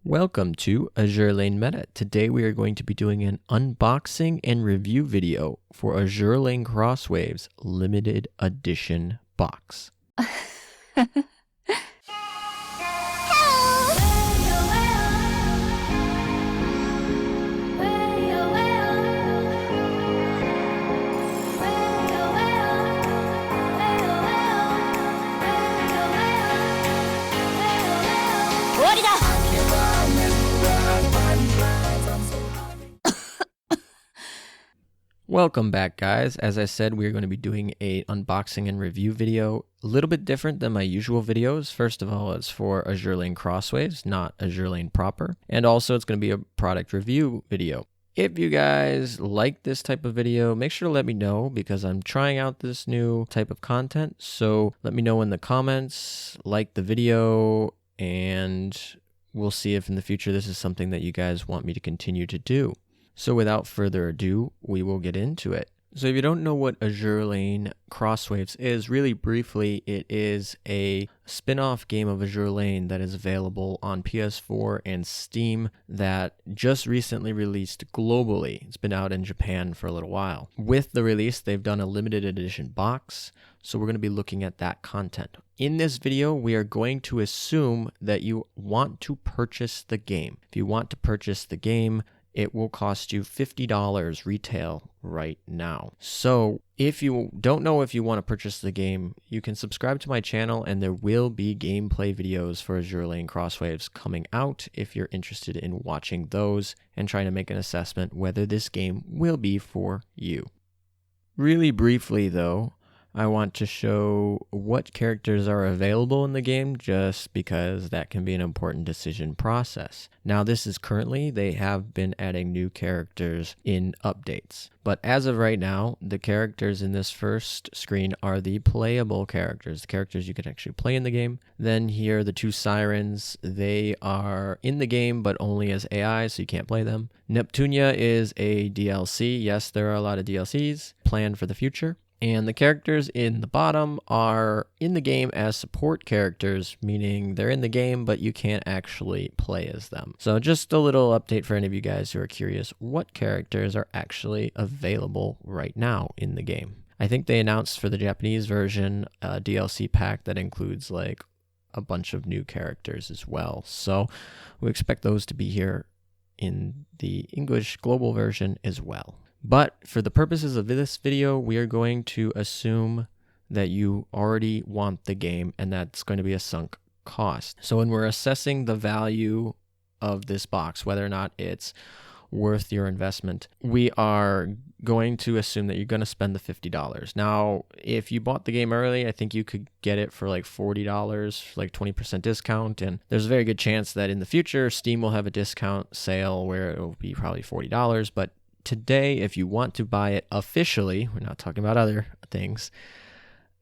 Welcome to Azur Lane Meta. Today we are going to be doing an unboxing and review video for Azur Lane Crosswave's limited edition box. Welcome back, guys. As I said, we're going to be doing a unboxing and review video, a little bit different than my usual videos. First of all, it's for Azur Lane Crosswaves, not Azur Lane proper. And also it's going to be a product review video. If you guys like this type of video, make sure to let me know because I'm trying out this new type of content. So let me know in the comments, like the video, and we'll see if in the future this is something that you guys want me to continue to do. So without further ado, we will get into it. So if you don't know what Azur Lane Crosswaves is, really briefly, it is a spin-off game of Azur Lane that is available on PS4 and Steam that just recently released globally. It's been out in Japan for a little while. With the release, they've done a limited edition box, so we're going to be looking at that content. In this video, we are going to assume that you want to purchase the game. If you want to purchase the game, it will cost you $50 retail right now. So if you don't know if you want to purchase the game, you can subscribe to my channel and there will be gameplay videos for Azur Lane Crosswaves coming out if you're interested in watching those and trying to make an assessment whether this game will be for you. Really briefly though, I want to show what characters are available in the game just because that can be an important decision process. Now this is currently, they have been adding new characters in updates. But as of right now, the characters in this first screen are the playable characters, the characters you can actually play in the game. Then here, the two sirens, they are in the game but only as AI, so you can't play them. Neptunia is a DLC. Yes, there are a lot of DLCs planned for the future. And the characters in the bottom are in the game as support characters, meaning they're in the game, but you can't actually play as them. So just a little update for any of you guys who are curious what characters are actually available right now in the game. I think they announced for the Japanese version a DLC pack that includes like a bunch of new characters as well. So we expect those to be here in the English global version as well. But for the purposes of this video, we are going to assume that you already want the game and that's going to be a sunk cost. So when we're assessing the value of this box, whether or not it's worth your investment, we are going to assume that you're going to spend the $50. Now, if you bought the game early, I think you could get it for like $40, like 20% discount. And there's a very good chance that in the future, Steam will have a discount sale where it will be probably $40. But today, if you want to buy it officially, we're not talking about other things,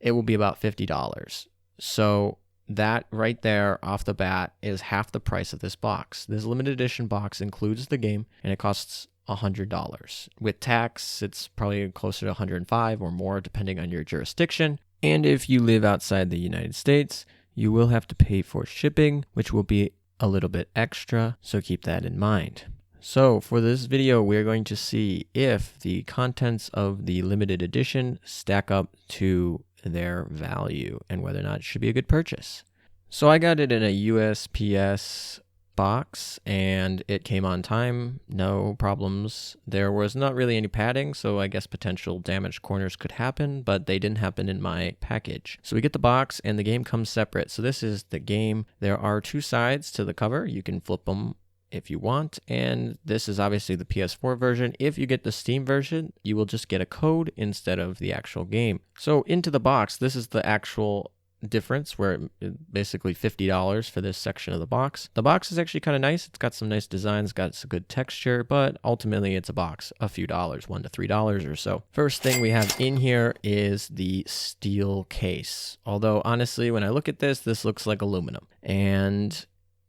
it will be about $50. So that right there off the bat is half the price of this box. This limited edition box includes the game and it costs $100. With tax, it's probably closer to $105 or more depending on your jurisdiction. And if you live outside the United States, you will have to pay for shipping, which will be a little bit extra, so keep that in mind. So for this video, we're going to see if the contents of the limited edition stack up to their value and whether or not it should be a good purchase. So I got it in a USPS box and it came on time, no problems. There was not really any padding, so I guess potential damaged corners could happen, but they didn't happen in my package. So we get the box and the game comes separate. So this is the game. There are two sides to the cover. You can flip them if you want, and this is obviously the PS4 version. If you get the Steam version, you will just get a code instead of the actual game. So into the box, this is the actual difference where it basically $50 for this section of the box. The box is actually kind of nice. It's got some nice designs, got some good texture, but ultimately it's a box, a few dollars, $1 to $3 or so. First thing we have in here is the steel case. Although honestly, when I look at this, this looks like aluminum. And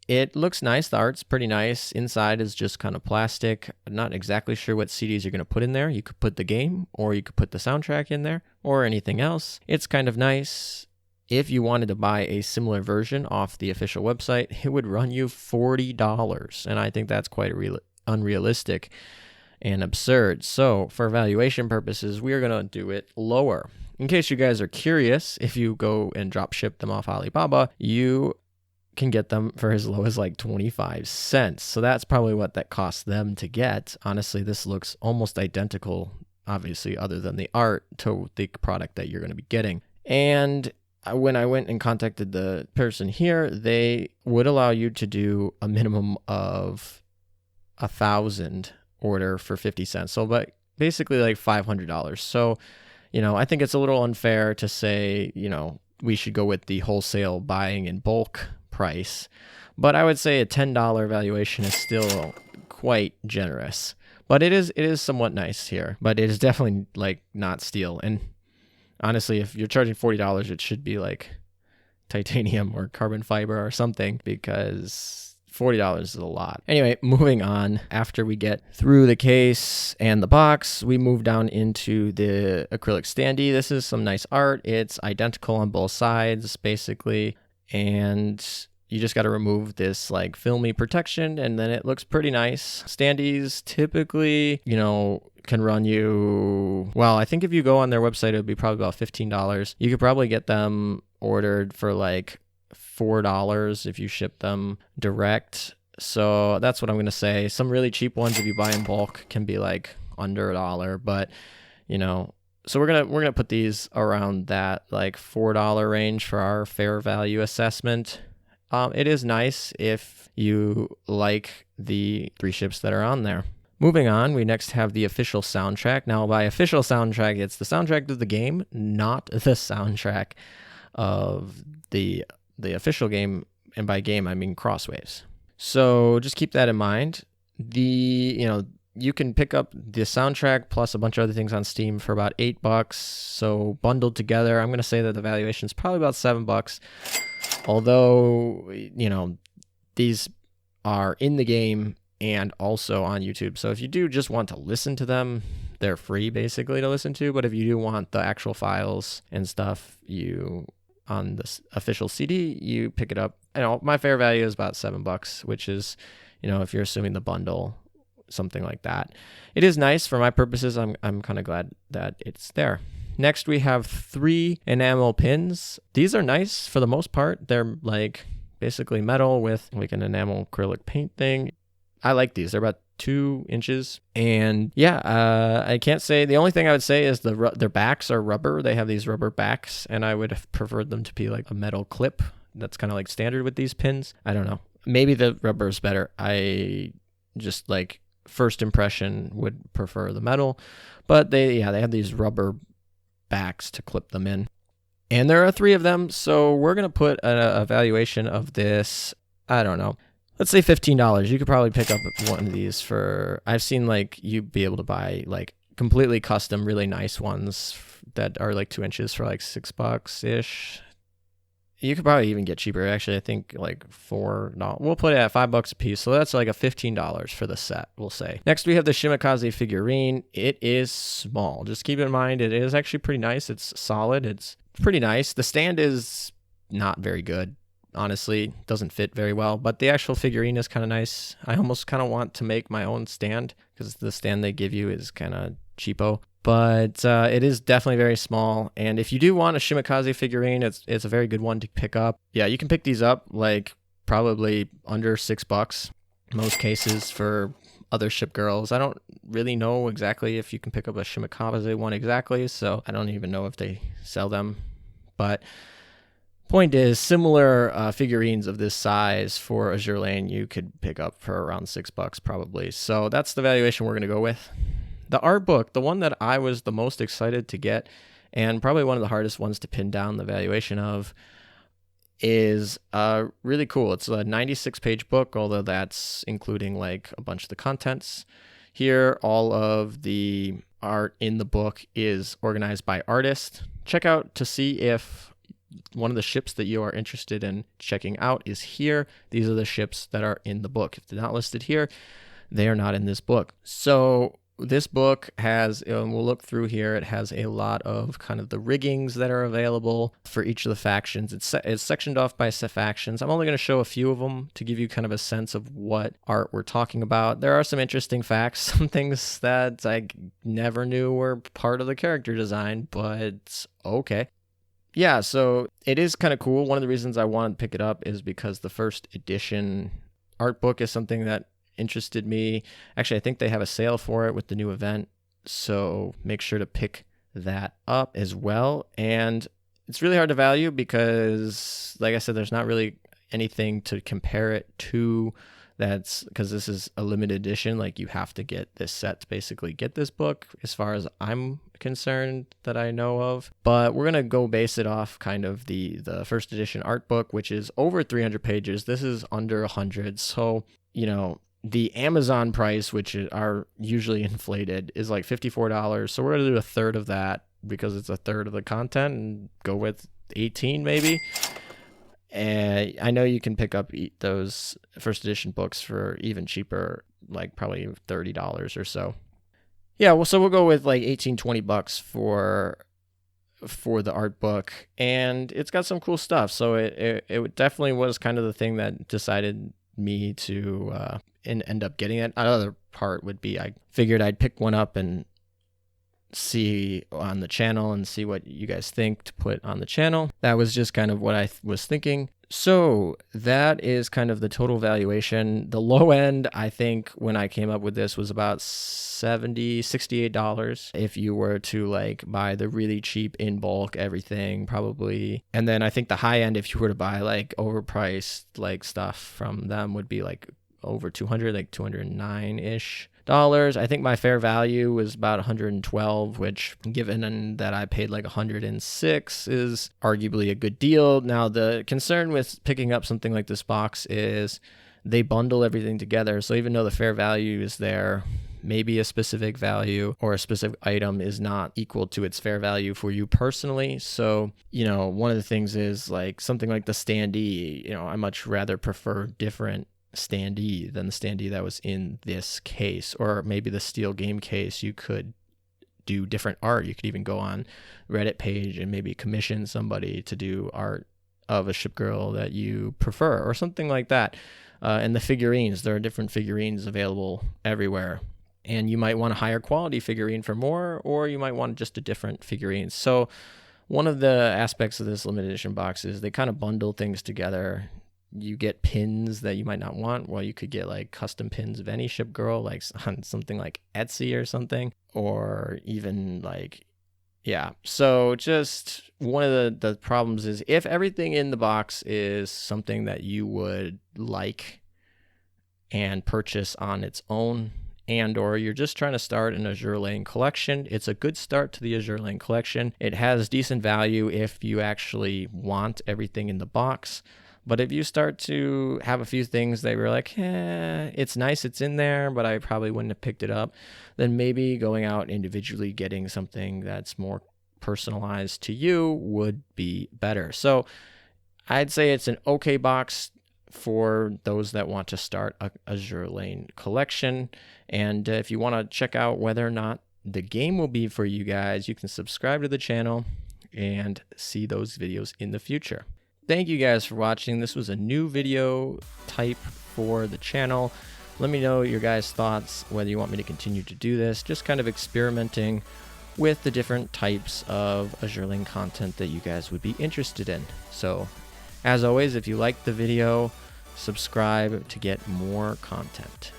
it looks nice. The art's pretty nice. Inside is just kind of plastic. I'm not exactly sure what CDs you're going to put in there. You could put the game, or you could put the soundtrack in there, or anything else. It's kind of nice. If you wanted to buy a similar version off the official website, it would run you $40. And I think that's quite unrealistic and absurd. So for valuation purposes, we are going to do it lower. In case you guys are curious, if you go and drop ship them off Alibaba, you can get them for as low as like 25 cents. So that's probably what that costs them to get. Honestly, this looks almost identical, obviously, other than the art, to the product that you're going to be getting. And when I went and contacted the person here, they would allow you to do a minimum of 1,000 order for 50 cents. So, but basically like $500. So, I think it's a little unfair to say, we should go with the wholesale buying in bulk price. But I would say a $10 valuation is still quite generous. But it is somewhat nice here. But it is definitely like not steel. And honestly, if you're charging $40, it should be like titanium or carbon fiber or something, because $40 is a lot. Anyway, moving on. After we get through the case and the box, we move down into the acrylic standee. This is some nice art. It's identical on both sides, basically. And you just got to remove this like filmy protection, and then it looks pretty nice. Standees typically, can run you, well, I think if you go on their website, it would be probably about $15. You could probably get them ordered for like $4 if you ship them direct. So that's what I'm going to say. Some really cheap ones, if you buy in bulk, can be like under $1, but so we're going to put these around that like $4 range for our fair value assessment. It is nice if you like the 3 ships that are on there. Moving on, we next have the official soundtrack. Now, by official soundtrack, it's the soundtrack of the game, not the soundtrack of the official game. And by game, I mean Crosswaves. So just keep that in mind. You can pick up the soundtrack plus a bunch of other things on Steam for about $8. So bundled together, I'm going to say that the valuation is probably about $7. Although, these are in the game and also on YouTube. So if you do just want to listen to them, they're free basically to listen to. But if you do want the actual files and stuff, on this official CD, you pick it up. My fair value is about $7, which is, if you're assuming the bundle, something like that. It is nice for my purposes. I'm kind of glad that it's there. Next, we have 3 enamel pins. These are nice for the most part. They're like basically metal with like an enamel acrylic paint thing. I like these. They're about 2 inches. And yeah, I can't say, the only thing I would say is their backs are rubber. They have these rubber backs, and I would have preferred them to be like a metal clip. That's kind of like standard with these pins. I don't know. Maybe the rubber is better. I just like first impression would prefer the metal, but they have these rubber backs to clip them in. And there are 3 of them, so we're going to put a valuation of this, I don't know, let's say $15. You could probably pick up one of these for, I've seen like you'd be able to buy like completely custom, really nice ones that are like 2 inches for like $6-ish. You could probably even get cheaper. Actually, I think like $4. We'll put it at $5 a piece. So that's like a $15 for the set, we'll say. Next, we have the Shimakaze figurine. It is small. Just keep in mind, it is actually pretty nice. It's solid. It's pretty nice. The stand is not very good. Honestly, doesn't fit very well, but the actual figurine is kind of nice. I almost kind of want to make my own stand because the stand they give you is kind of cheapo. But it is definitely very small. And if you do want a Shimakaze figurine, it's a very good one to pick up. Yeah, you can pick these up like probably under $6 most cases for other ship girls. I don't really know exactly if you can pick up a Shimakaze one exactly, so I don't even know if they sell them. But point is, similar figurines of this size for Azur Lane you could pick up for around $6 probably. So that's the valuation we're going to go with. The art book, the one that I was the most excited to get, and probably one of the hardest ones to pin down the valuation of, is really cool. It's a 96-page book, although that's including like a bunch of the contents. Here, all of the art in the book is organized by artist. Check out to see if one of the ships that you are interested in checking out is here. These are the ships that are in the book. If they're not listed here, they are not in this book. So this book has, we'll look through here, it has a lot of kind of the riggings that are available for each of the factions. It's sectioned off by factions. I'm only going to show a few of them to give you kind of a sense of what art we're talking about. There are some interesting facts, some things that I never knew were part of the character design, but okay. Yeah, so it is kind of cool. One of the reasons I wanted to pick it up is because the first edition art book is something that interested me. Actually, I think they have a sale for it with the new event, so make sure to pick that up as well. And it's really hard to value because, like I said, there's not really anything to compare it to. That's because this is a limited edition. Like, you have to get this set to basically get this book, as far as I'm concerned, that I know of. But we're gonna go base it off kind of the first edition art book, which is over 300 pages. This is under 100. So, you know, the Amazon price, which are usually inflated, is like $54. So we're going to do a third of that because it's a third of the content, and go with 18 maybe. And I know you can pick up those first edition books for even cheaper, like probably $30 or so. Yeah, well, so we'll go with like 18-20 bucks for the art book, and it's got some cool stuff. So it definitely was kind of the thing that decided me to and end up getting it. Another part would be I figured I'd pick one up and see on the channel and see what you guys think to put on the channel. That was just kind of what I was thinking. So that is kind of the total valuation. The low end, I think, when I came up with this was about $68 if you were to like buy the really cheap in bulk everything, probably. And then I think the high end, if you were to buy like overpriced like stuff from them, would be like over 200, like 209-ish dollars. I think my fair value was about 112, which, given that I paid like 106, is arguably a good deal. Now, the concern with picking up something like this box is they bundle everything together. So even though the fair value is there, maybe a specific value or a specific item is not equal to its fair value for you personally. So, you know, one of the things is like something like the standee, you know, I much rather prefer different standee than the standee that was in this case, or maybe the steel game case. You could do different art. You could even go on Reddit page and maybe commission somebody to do art of a ship girl that you prefer or something like that. And the figurines, there are different figurines available everywhere, and you might want a higher quality figurine for more, or you might want just a different figurine. So one of the aspects of this limited edition box is they kind of bundle things together. You get pins that you might not want. Well, you could get like custom pins of any ship girl, like on something like Etsy or something, or even like, yeah. So just one of the problems is if everything in the box is something that you would like and purchase on its own, and or you're just trying to start an Azur Lane collection, it's a good start to the Azur Lane collection. It has decent value if you actually want everything in the box. But if you start to have a few things that you're like, it's nice, it's in there, but I probably wouldn't have picked it up, then maybe going out individually getting something that's more personalized to you would be better. So I'd say it's an okay box for those that want to start a Azur Lane collection. And if you want to check out whether or not the game will be for you guys, you can subscribe to the channel and see those videos in the future. Thank you guys for watching. This was a new video type for the channel. Let me know your guys' thoughts, whether you want me to continue to do this, just kind of experimenting with the different types of Azur Lane content that you guys would be interested in. So, as always, if you liked the video, subscribe to get more content.